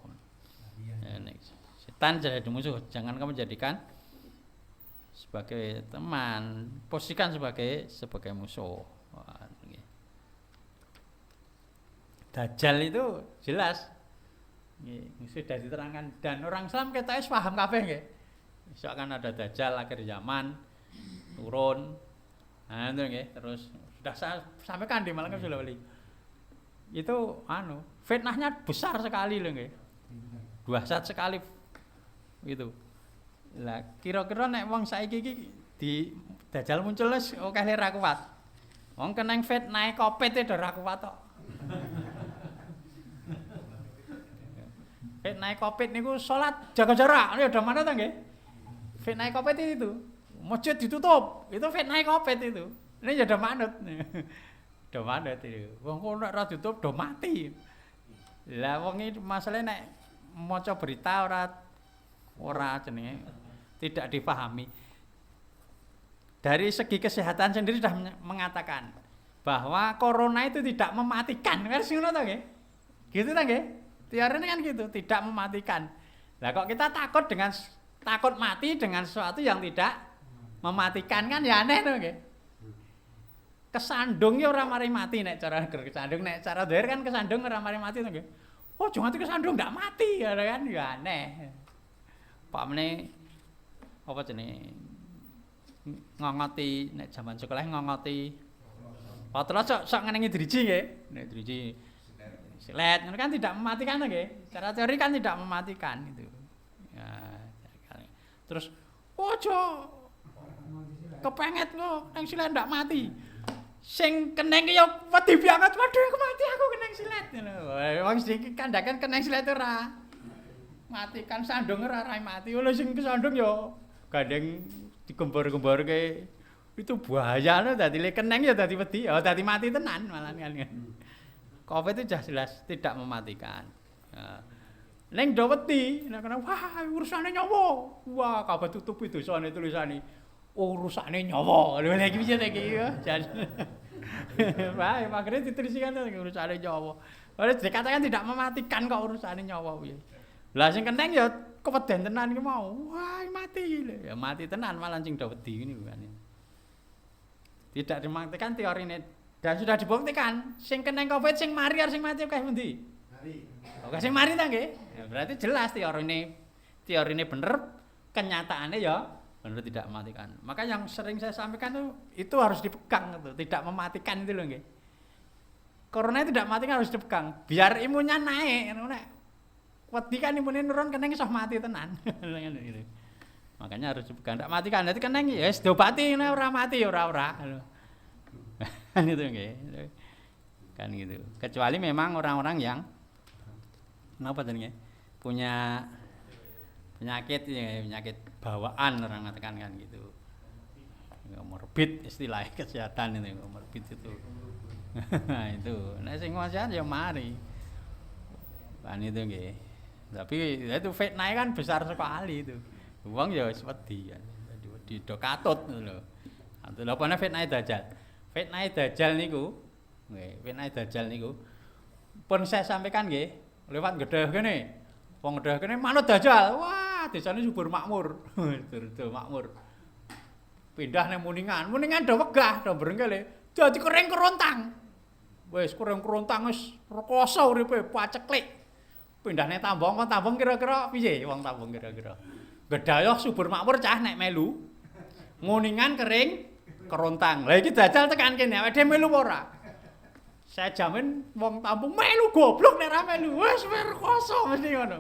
Setan jadi musuh, jangan kamu jadikan sebagai teman, posisikan sebagai musuh. Dajjal itu jelas, sudah diterangkan dan orang Islam kita paham kabeh nggih. Besok akan ada Dajjal akhir zaman turun. Nah itu nggih, terus sudah saya sampaikan di Malang sudah beli. Itu fitnahnya besar sekali loh nggih. Dahsyat sekali itu. Lah kira-kira nek wong saiki iki di Dajjal muncul wis akeh ra kuat. Wong keneng fitnah Covid e ora kuat kok. Fitnah Covid niku salat jaga jarak. Ya udah mana ta nggih? Fitnah Covid itu. Masjid ditutup, itu fitnah Covid itu. Ini ya udah manut. Udah manut itu. Wong kok nek ra ditutup do mati. Lah wong iki masalahe nek maca berita ora jenenge tidak dipahami. Dari segi kesehatan sendiri sudah mengatakan bahwa corona itu tidak mematikan. Wis ngono ta nggih? Gitu ta nggih? Teorinya kan gitu, tidak mematikan. Lah kok kita takut mati dengan sesuatu yang tidak mematikan kan ya aneh tuh nggih. kesandung ya ora mari mati nek cara kesandung, nek cara doer kan kesandung ora mari mati to nggih. Oh, jangan kesandung ndak mati ya kan ya aneh. Pamane apa jenenge ngongoti nek jaman sekolah ngongoti patula sok ngenengi driji nggih. Nek driji silet kan tidak mematikan nggih. Cara teori kan tidak mematikan itu. Ya, terus ojo kepenget kok nang silet ndak mati. Sing keneng ya wedi banget, waduh aku mati aku keneng silet ngono. Wong sing kandakan keneng silet ora. Mati kan sandung ora mati. Lho sing kesandung ya gandeng digembor-gemborke. Itu bahaya lho dadi keneng ya dadi wedi, ya dadi mati tenan malah kan. Covid itu jelas tidak mematikan. Ning do wedi, nek wah urusane nyawa. Wah kabeh tutupi dosane tulisane. Urusane nyawa. Lho lagi piye iki ya. Wah, makanya dituliskan urusane nyawa. Ora dikatakan tidak mematikan kok urusane nyawa piye. Lah sing keneng ya keweden tenan iki mau. Wah, mati. Ya mati tenan malah sing do wedi niku kan. Tidak dimatikan teorine dan sudah dibuktikan sing keneng Covid sing mari karo sing mati akeh endi? Mari. Oke sing mari ta nggih? Ya, berarti jelas teorine bener, kenyataannya ya benar tidak mematikan. Maka yang sering saya sampaikan itu harus dipegang itu, tidak mematikan itu loh nggih. Corona tidak mematikan harus dipegang, biar imunnya naik. Nek wedi kan imunnya nurun keneng iso mati tenan. Makanya harus dipegang, tidak matikan. Nanti keneng ya wis diobati ora mati ora. Kan itu nggih. Kan gitu. Kecuali memang orang-orang yang kenapa jenenge? Punya penyakit bawaan orang mengatakan kan gitu. Komorbid istilahnya kesehatan itu komorbid itu. Nah itu. Nek sing sehat ya mari. Kan itu nggih. Tapi itu fitnah kan besar sekali itu. Wong ya wis wedi kan. Wedi do katut ngono lho. Lha apa fitnah dajjal? Fitnah dajjal niku nggih, fitnah dajjal niku pun saya sampaikan nggih lewat gedhe kene. Wong gedhe kene manut dajjal. Wah, desane subur makmur. Durdo makmur. Pindah nang Muningan. Muningan do wegah, do brengkele. Dadi kering kerontang. Wis kering kerontang wis rekoso uripe paceklik. Pindah nang Tambong, Tambong kira-kira piye wong Tambong kira-kira. Gedhayoh subur makmur cah nek melu. Muningan kering kerontang. Lah iki dajal tekan kene, awake dhewe melu ora? Saya jamin wong Tambung melu goblok nek ra melu. Wis rekoso mesti ngono.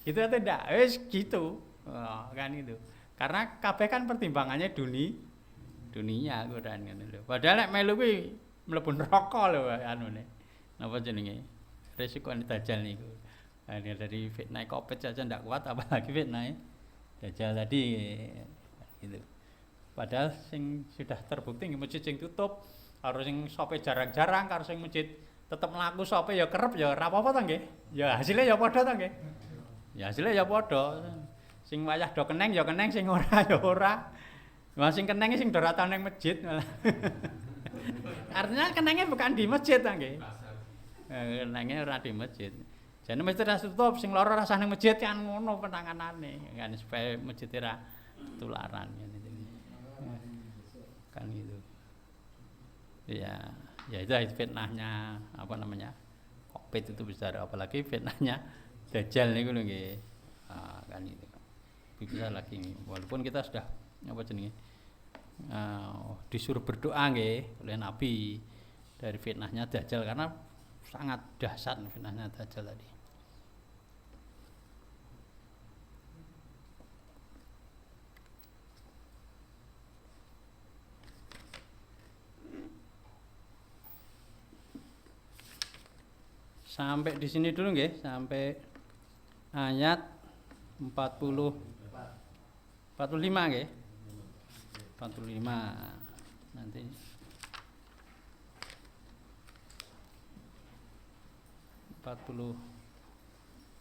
Gitu atau ndak? Wis gitu. Oh, kan itu. Karena kabeh kan pertimbangannya dunia Quran ngono lho. Padahal nek melu kuwi mlebu neraka lho anune. Napa jenenge? Resikone dajal niku. Nah, dari fitnah Covid saja ndak kuat apalagi fitnah dajal tadi gitu. Padahal sing sudah terbukti masjid sing tutup, karo sing sope jarang-jarang, karo sing masjid tetep mlaku sope ya kerep ya ora apa-apa to nggih. Ya hasilnya ya padha to nggih. Ya hasilnya ya padha. Sing wayah do keneng ya keneng, sing ora ya ora. Wah sing kenenge sing do rata ning masjid malah. Artinya kenenge bukan di masjid to nggih. Kenenge ora di masjid. Jane masjid ora tutup, sing lara rasane masjid kan ngono penanganane kan supaya masjid ora tularan gitu. Kan gitu. Ya itu fitnahnya apa namanya? Covid itu besar apalagi fitnahnya dajjal niku lho nggih. Kan itu. Bisa lagi walaupun kita sudah apa jenenge? Disuruh berdoa nggih oleh Nabi dari fitnahnya dajjal karena sangat dahsyat fitnahnya dajjal tadi. Sampai di sini dulu nggih, sampai ayat 45 nggih. 45 nanti 46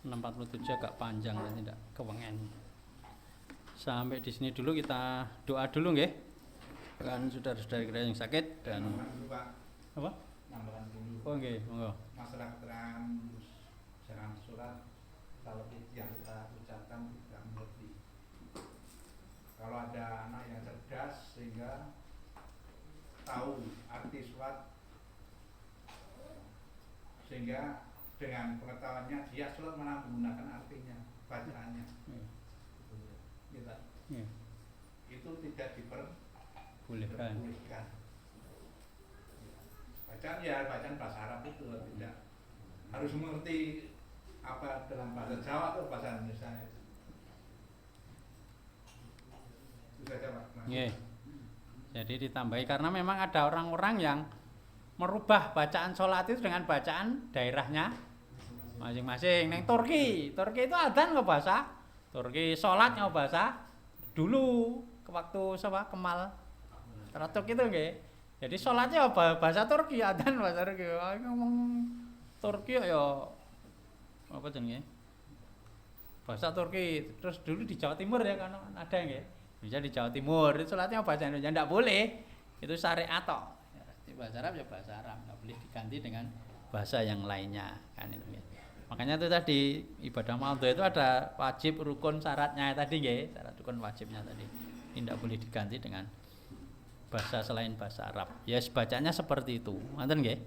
47 agak panjang nanti tidak kewengen. Sampai di sini dulu kita doa dulu nggih. Kan saudara-saudara kita yang sakit dan apa?
Nambahan dulu.
Oh nggih, monggo.
Masalah keterangan jangan surat kalau yang kita ucapkan tidak mengerti. Kalau ada anak yang cerdas sehingga tahu sehingga dengan pengetahuannya dia sholat malah menggunakan artinya, bacaannya. Gitu.
Ya.
Itu tidak
Bolehkan.
diperbolehkan. Bacaan ya bacaan bahasa Arab itu tidak harus mengerti apa dalam bahasa Jawa atau bahasa Indonesia. Itu saja Pak.
Nggih. Jadi ditambahi karena memang ada orang-orang yang merubah bacaan sholat itu dengan bacaan daerahnya masing-masing. Neng Turki itu adzan nggak bahasa Turki, sholat nggak bahasa dulu waktu Kemal Teratuk itu nggih. Jadi sholatnya bahasa Turki, adzan bahasa Turki. Ngomong Turki ya apa jenenge? Bahasa Turki. Terus dulu di Jawa Timur ya kan ada nggih. Bisa di Jawa Timur itu sholatnya bahasa Indonesia enggak boleh. Itu syariat toh. Bahasa Arab ya bahasa Arab, enggak boleh diganti dengan bahasa yang lainnya kan itu nggih. Makanya itu tadi ibadah maudhu itu ada wajib rukun syaratnya tadi nggih, syarat rukun wajibnya tadi. Tidak boleh diganti dengan bahasa selain bahasa Arab. Ya bacanya seperti itu. Ngoten nggih.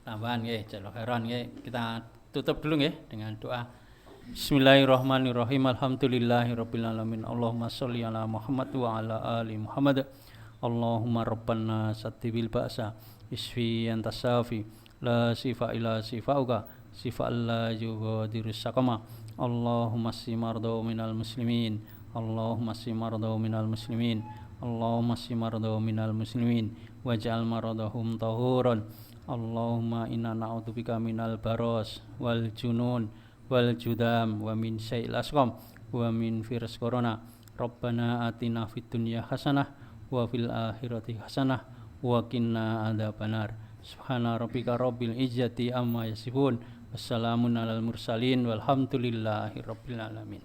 Tambahan nggih, jazakallahu khairan nggih. Kita tutup dulu nggih dengan doa. Bismillahirrahmanirrahim. Alhamdulillahirabbil alamin. Allahumma sholli ala Muhammad wa ala ali Muhammad. Allahumma rabbana satibil ba'sa isfi anta safi la sifa ila sifauka sifa la yughadiru sakama. Allahumma si mardo minal muslimin. Allahumma si mardo minal muslimin. Allahumma si mardo minal muslimin waj'al maradahum tahuran. Allahumma inna na'udzubika minal baros wal junun wal judam wa min syai'il asqam wa min virus corona. Rabbana atina fid dunya hasanah wa fil akhirati hasanah wa qina adzabannar. Subhana rabbika rabbil izzati amma yasifun. Wassalamun alal mursalin walhamdulillahi rabbil alamin.